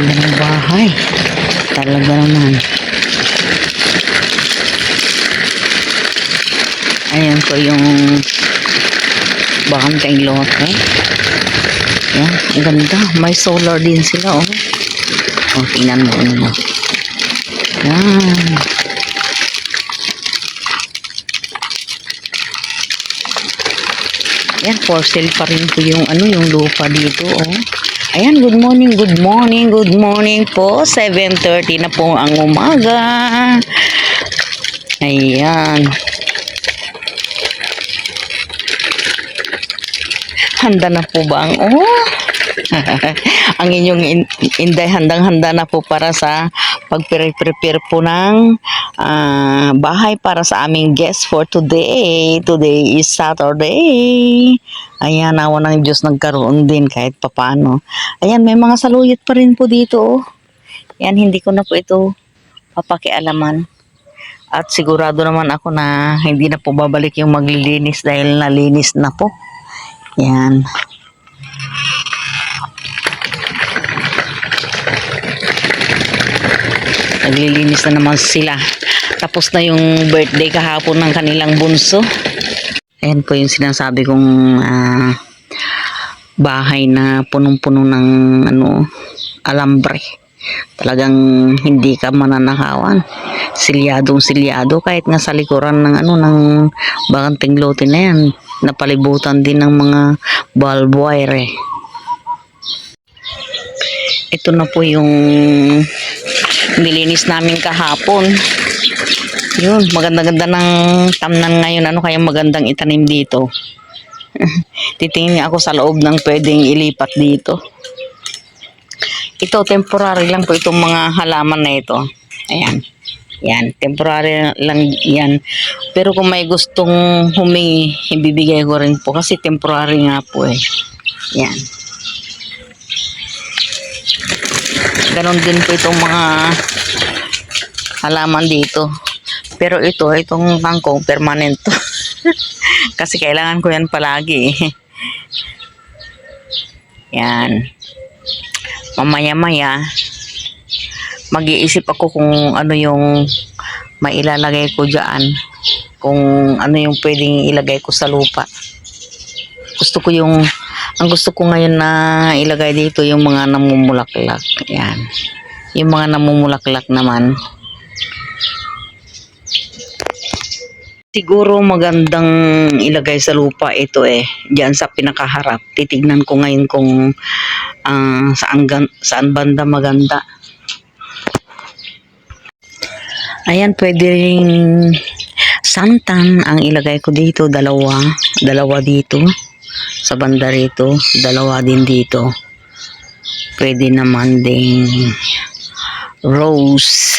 ganda ng bahay. Talaga naman. Ayan po yung bakanteng lote. Ayan, ang ganda. May solar din sila, oh. Oh, tingnan mo. Ayan. Ayan, for sale pa rin po yung yung lupa dito, oh. Ayan, good morning po. 7:30 na po ang umaga. Ayan. Handa na po ba ang ang inyong inday, handang-handa na po para sa pag-prepare po ng bahay para sa aming guest for today. Today is Saturday. Ayan, awa ng Diyos nagkaroon din kahit papano. Ayan, may mga saluyot pa rin po dito. Ayan, hindi ko na po ito papakialaman. At sigurado naman ako na hindi na po babalik yung maglilinis dahil nalinis na po. Yan. Naglilinis na naman sila. Tapos na yung birthday kahapon ng kanilang bunso. Ayan po yung sinasabi kong bahay na punong-puno ng alambre. Talagang hindi ka mananakawan. Silyadong-silyado kahit nga sa likuran ng ng bakanteng lote na yan. Napalibutan din ng mga barbed wire. Ito na po yung nilinis namin kahapon. Yun, maganda-ganda ng tamnan ngayon. Ano kaya magandang itanim dito? Titingin ako sa loob ng pwedeng ilipat dito. Ito, temporary lang po itong mga halaman na ito. Ayan. Yan, temporary lang yan. Pero kung may gustong humingi, ibibigay ko rin po kasi temporary nga po eh. Yan. Ganon din po itong mga halaman dito. Pero itong kangkong permanent to. Kasi kailangan ko yan palagi eh. Yan. Mamaya-maya mag-iisip ako kung ano yung mailalagay ko dyan, kung ano yung pwedeng ilagay ko sa lupa. Ang gusto ko ngayon na ilagay dito yung mga namumulaklak. Yan. Yung mga namumulaklak naman. Siguro magandang ilagay sa lupa ito eh. Diyan sa pinakaharap. Titignan ko ngayon kung saan banda maganda. Ayan, pwede ring santan ang ilagay ko dito. Dalawa dito. Sa banda rito. Dalawa din dito. Pwede naman ding rose.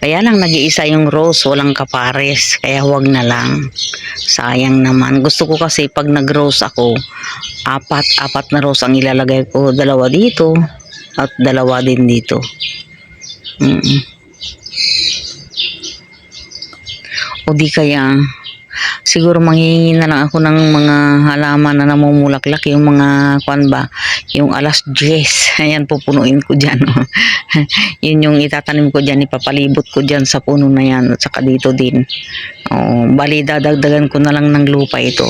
Kaya lang nag-iisa yung rose. Walang kapares. Kaya huwag na lang. Sayang naman. Gusto ko kasi pag nag-rose ako, apat na rose ang ilalagay ko. Dalawa dito. At dalawa din dito. O di kaya siguro manghihingi na lang ako ng mga halaman na namumulaklak, yung mga yung alas 10. Ayan, pupunuin ko dyan. Yun yung itatanim ko dyan, ipapalibot ko dyan sa puno na yan at saka dito din. Bali dadagdagan ko na lang ng lupa ito.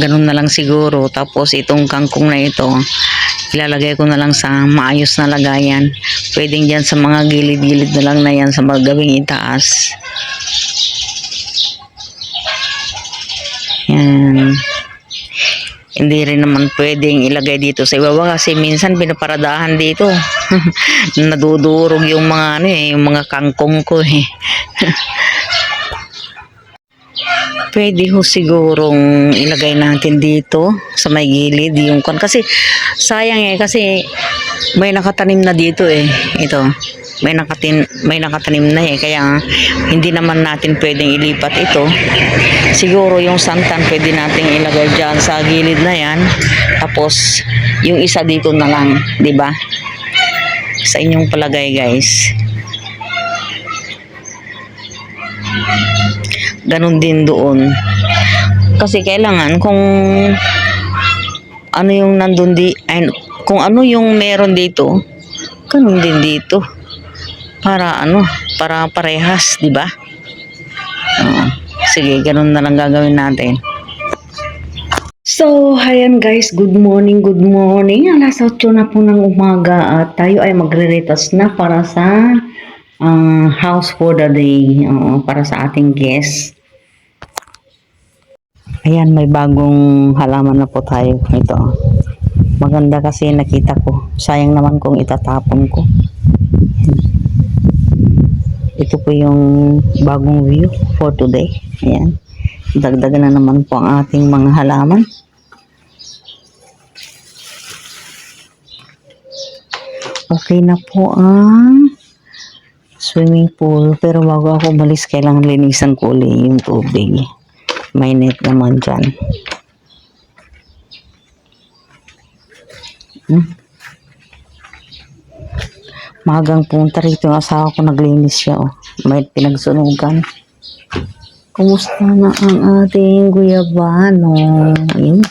Ganun na lang siguro. Tapos itong kangkong na ito ilalagay ko na lang sa maayos na lagayan. Pwedeng dyan sa mga gilid-gilid na lang na yan sa mga gawing itaas. Yan. Hindi rin naman pwedeng ilagay dito sa ibaba kasi minsan pinaparadahan dito. Nadudurog yung mga yung mga kangkong ko eh. Pwede ho sigurong ilagay natin dito sa may gilid yung kasi sayang eh kasi may nakatanim na dito eh. Ito. May nakatanim na eh, kaya hindi naman natin pwedeng ilipat ito. Siguro yung santan pwede nating ilagay dyan sa gilid na yan, tapos yung isa dito na lang, di ba? Sa inyong palagay guys. Ganon din doon. Kasi kailangan kung ano yung nandun Kung ano yung meron dito, ganun din dito. Para para parehas, di ba? Oo. Sige, ganun na lang gagawin natin. So, ayan guys, good morning, good morning. Alas 8 na po ng umaga at tayo ay magre-retas na para sa house for the day, para sa ating guest. Ayan, may bagong halaman na po tayo. Ito. Maganda kasi nakita ko. Sayang naman kung itatapon ko. Ito po yung bagong view for today. Ayan. Dagdagan na naman po ang ating mga halaman. Okay na po ang swimming pool. Pero bago ako umalis, kailangan linisan ko ulit yung tubig. May net naman dyan. Magang punta rito yung asawa ko, naglinis siya. May pinagsunugan. Kumusta na ang ating guyabano? Ayun.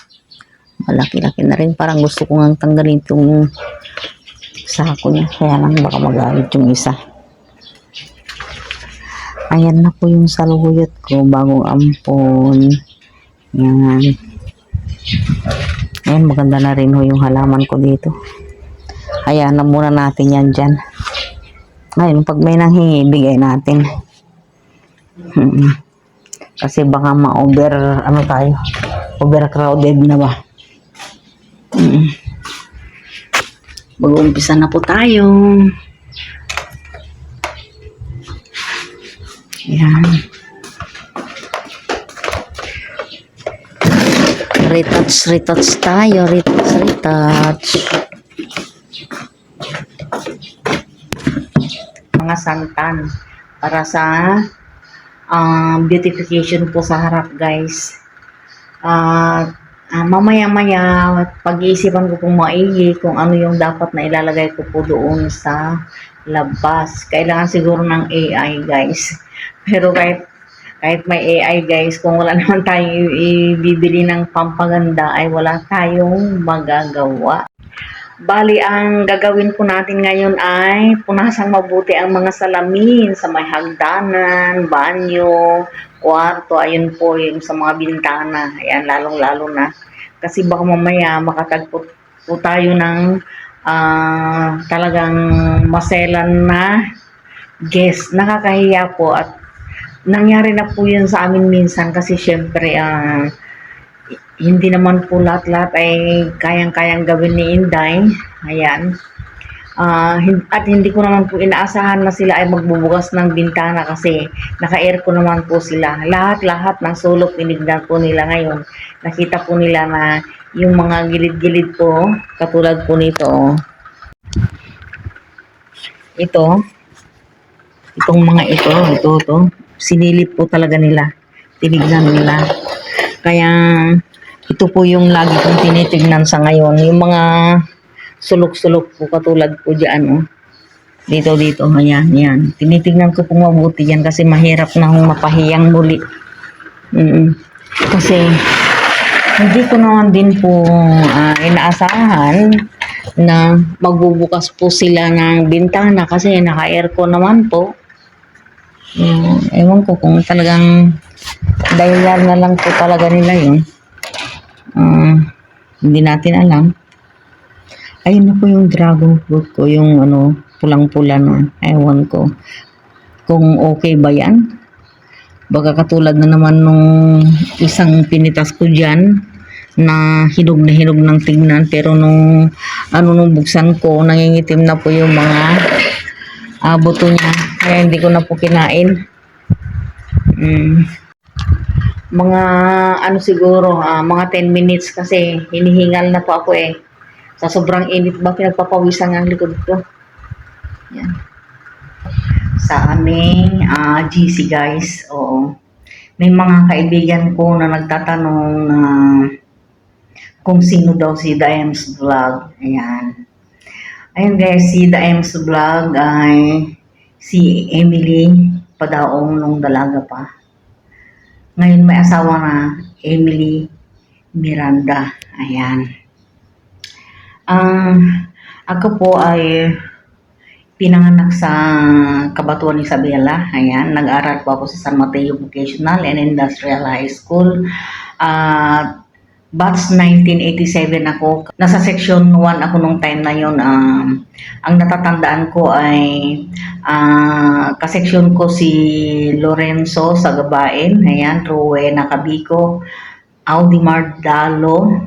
Malaki-laki na rin. Parang gusto ko nga tanggalin itong sako niya. Kaya lang baka magalit yung isa. Ayan na po yung saluyot ko. Bagong ampon. Yan. Ayan, maganda na rin yung halaman ko dito. Ayan na muna natin yan dyan. Ngayon, pag may nanghingi, bigay natin. Kasi baka ma-over, tayo, overcrowded na ba? Mag-uumpisa na po tayo. Ayan. Retouch tayo. Retouch. Mga santan para sa beautification po sa harap, guys. Mamaya-maya pag-iisipan ko pong maigi kung ano yung dapat na ilalagay ko po doon sa labas. Kailangan siguro ng AI, guys. Pero kahit may AI, guys, kung wala naman tayong ibibili ng pampaganda, ay wala tayong magagawa. Bali, ang gagawin po natin ngayon ay punasang mabuti ang mga salamin sa may hagdanan, banyo, kwarto. Ayun po yung sa mga bintana. Ayan, lalong-lalo na. Kasi baka mamaya makatagpo po tayo ng talagang maselan na guest. Nakakahiya po at nangyari na po yun sa amin minsan kasi syempre hindi naman po lahat-lahat ay kayang-kayang gawin ni Inday. Ayan. At hindi ko naman po inaasahan na sila ay magbubukas ng bintana kasi naka-aircon naman po sila. Lahat-lahat ng sulok tinignan po nila ngayon. Nakita po nila na yung mga gilid-gilid po, katulad po nito. Itong mga ito. Sinilip po talaga nila. Tinignan nila. Kaya ito po yung lagi kong tinitignan sa ngayon. Yung mga sulok-sulok po katulad po dyan. Dito. Ayan. Tinitignan ko po mabuti yan kasi mahirap nang mapahiyang muli. Kasi hindi ko naman din po inaasahan na magbubukas po sila ng bintana kasi naka-aircon naman po. Ewan ko kung talagang dial na lang po talaga nila yun. Hindi natin alam. Ayun na po yung dragon fruit ko, yung pulang-pula na. Ewan ko kung okay ba yan. Baka katulad na naman nung isang pinitas ko dyan na hinog ng tingnan, pero nung buksan ko, nangingitim na po yung mga buto niya. Kaya hindi ko na po kinain. Mga siguro, mga 10 minutes kasi hinihingal na po ako sa sobrang init ba, pinagpapawisan ang likod ko. Yan. Sa aming GC, guys. Oo. May mga kaibigan ko na nagtatanong na kung sino daw si Daems Vlog. Ayan. Ayun, guys, si Daems Vlog ay si Emily Padaong nung dalaga pa. Ngayon may asawa na, Emily Miranda. Ayan. Ah, ako po ay pinanganak sa Cabanatuan Isabela. Ayan, nag-aral po ako sa San Mateo Vocational and Industrial High School. Batch 1987 ako. Nasa section 1 ako nung time na yun. Ang natatandaan ko ay kaseksyon ko si Lorenzo Sagabain, ayan, Rowena Cabico, Audi Mardalo,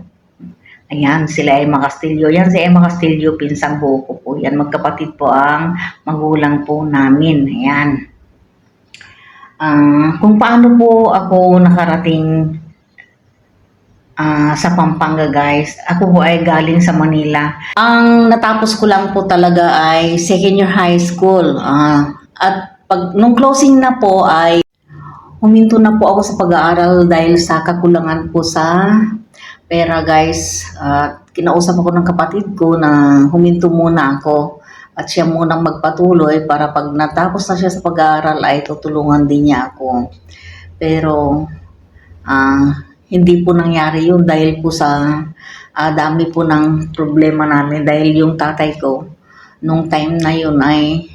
ayan, sila Emma Castillo. Yan si Emma Castillo, pinsang buo ko po. Yan, magkapatid po ang magulang po namin. Ayan. Kung paano po ako nakarating sa Pampanga guys, ako po ay galing sa Manila. Ang natapos ko lang po talaga ay second year high school. At nung closing na po ay huminto na po ako sa pag-aaral dahil sa kakulangan po sa pera guys. Kinausap ako ng kapatid ko na huminto muna ako at siya munang magpatuloy para pag natapos na siya sa pag-aaral ay tutulungan din niya ako. Pero hindi po nangyari yun dahil po sa dami po ng problema namin dahil yung tatay ko nung time na yun ay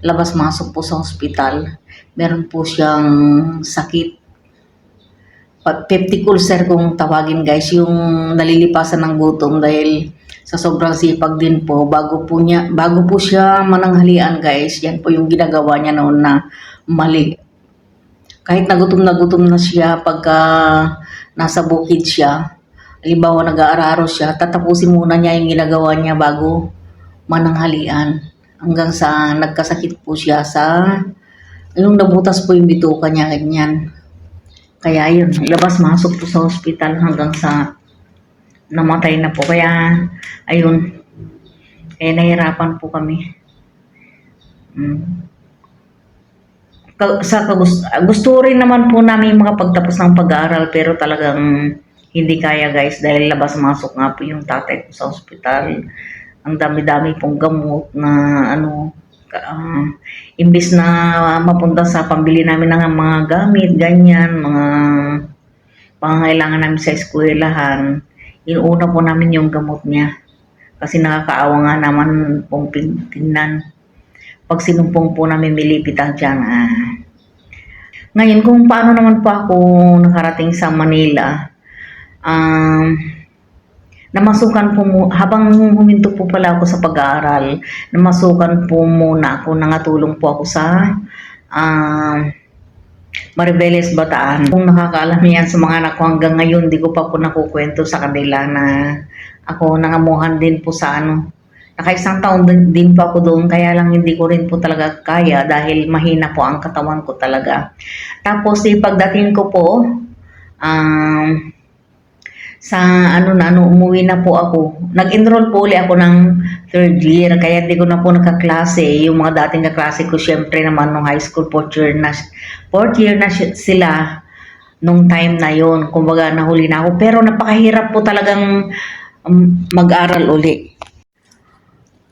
labas-masok po sa ospital. Meron po siyang sakit. Peptic ulcer kung tawagin guys, yung nalilipasan ng gutom dahil sa sobrang sipag din po bago po siya mananghalian guys, yan po yung ginagawa niya noon na mali. Kahit na gutom na siya pagka nasa bukid siya, halimbawa nag-aararo siya, tatapusin muna niya yung ginagawa niya bago mananghalian. Hanggang sa nagkasakit po siya yung nabutas po yung bituka niya, ganyan. Kaya yun, labas-masok po sa hospital hanggang sa namatay na po. Kaya, ayun, nahirapan po kami. Gusto rin naman po namin makapagtapos ng pag-aaral pero talagang hindi kaya guys dahil labas-masok nga po yung tatay ko sa ospital. Ang dami-dami pong gamot na imbis na mapunta sa pambili namin ng mga gamit, ganyan, mga pangangailangan namin sa eskwelahan, inuuna po namin yung gamot niya. Kasi nakakaawa nga naman pong tingnan. Pag sinumpong po namin milipitan dyan. Ngayon, kung paano naman po ako nakarating sa Manila, namasukan po habang huminto po pala ako sa pag-aaral, namasukan po muna ako, nangatulong po ako sa Maribeles, Bataan. Kung nakakaalam yan sa mga anak ko hanggang ngayon, di ko pa po nakukwento sa kanila na ako nangamuhan din po sa nakaisang taon din po ako doon, kaya lang hindi ko rin po talaga kaya dahil mahina po ang katawan ko talaga. Tapos pagdating ko po, sa umuwi na po ako. Nag-enroll po ulit ako ng third year, kaya di ko na po nakaklase. Yung mga dating kaklase ko, syempre naman nung high school, fourth year na sila nung time na yon. Kumbaga, nahuli na ako. Pero napakahirap po talagang mag-aral uli.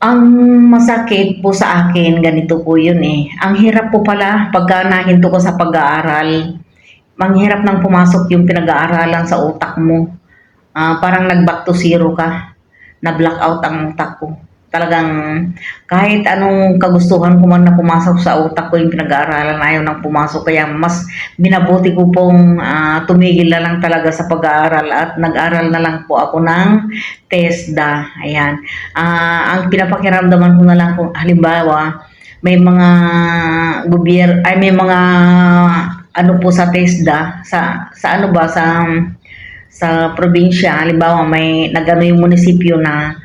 Ang masakit po sa akin, ganito po yun eh. Ang hirap po pala pagka nahinto ko sa pag-aaral. Manghirap nang pumasok yung pinag-aaralan sa utak mo. Parang nag-back to zero ka, na-blackout ang utak ko. Talagang kahit anong kagustuhan ko man na pumasok sa utak ko yung pinag-aaralan, ayaw nang pumasok. Kaya mas binabuti ko pong tumigil na lang talaga sa pag-aaral at nag-aral na lang po ako ng TESDA. Ayan. Ang pinapakiramdaman ko na lang kung halimbawa may mga may mga po sa TESDA, sa probinsya, halimbawa may yung munisipyo na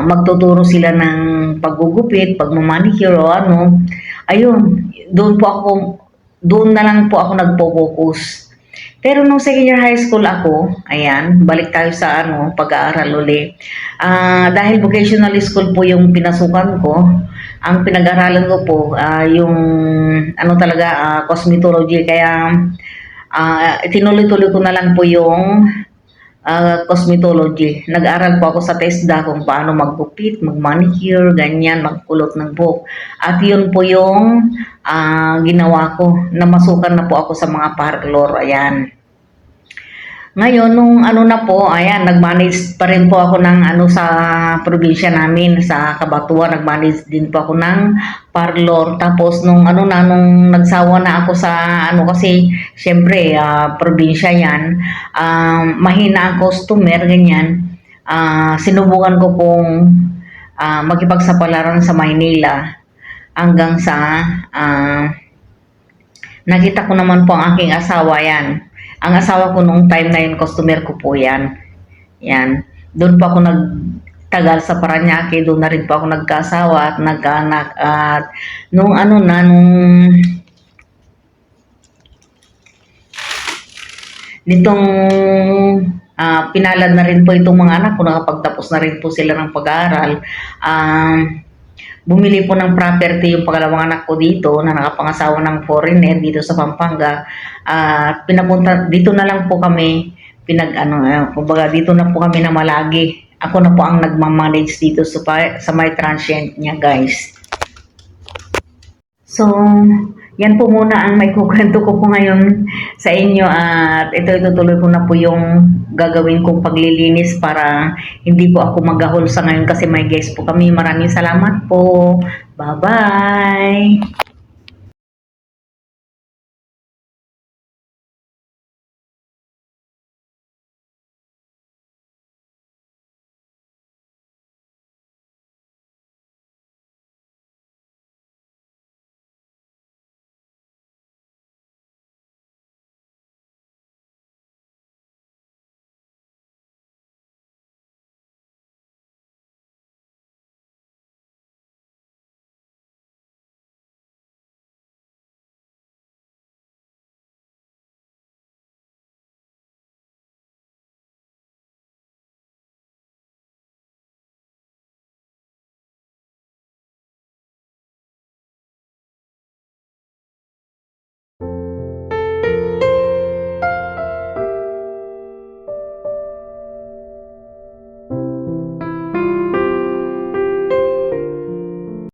magtuturo sila ng paggugupit, pagmamanicure o ayun, doon na lang po ako nagpo-focus. Pero nung second year high school ako, ayan, balik tayo sa pag-aaral uli. Dahil vocational school po yung pinasukan ko, ang pinag-aralan ko po yung cosmetology, kaya tinuloy-tuloy ko na lang po yung cosmetology. Nag-aral po ako sa TESDA kung paano maggupit, mag-manicure, ganyan, magkulot ng buhok. At yun po yung ginawa ko. Namasukan na po ako sa mga parlor. Ayan. Ngayon, nung ano na po, ayan, nag-manage pa rin po ako ng ano sa probinsya namin, sa Cabanatuan, nag-manage din po ako ng parlor. Tapos nung ano na, nung nagsawa na ako sa ano kasi, syempre, probinsya yan, mahina ang customer, ganyan. Sinubukan ko pong makipagsapalaran sa Maynila hanggang sa nakita ko naman po ang aking asawa yan. Ang asawa ko nung time na yun, customer ko po yan. Yan. Doon po ako nagtagal sa Paranaque, doon na rin po ako nagkasawa at nagkaanak. At nung ano na, nung nitong pinalad na rin po itong mga anak ko, nakapagtapos na rin po sila ng pag-aaral. Bumili po ng property yung pangalawang anak ko dito na nakapangasawa ng foreigner dito sa Pampanga. At pinapunta, dito na lang po kami, kumbaga dito na po kami na malagi. Ako na po ang nagmamanage dito sa my transient niya, guys. So, yan po muna ang may kukwento ko po ngayon sa inyo at itutuloy ko na po yung gagawin kong paglilinis para hindi po ako magahol sa ngayon kasi may guest po kami. Maraming salamat po. Bye-bye!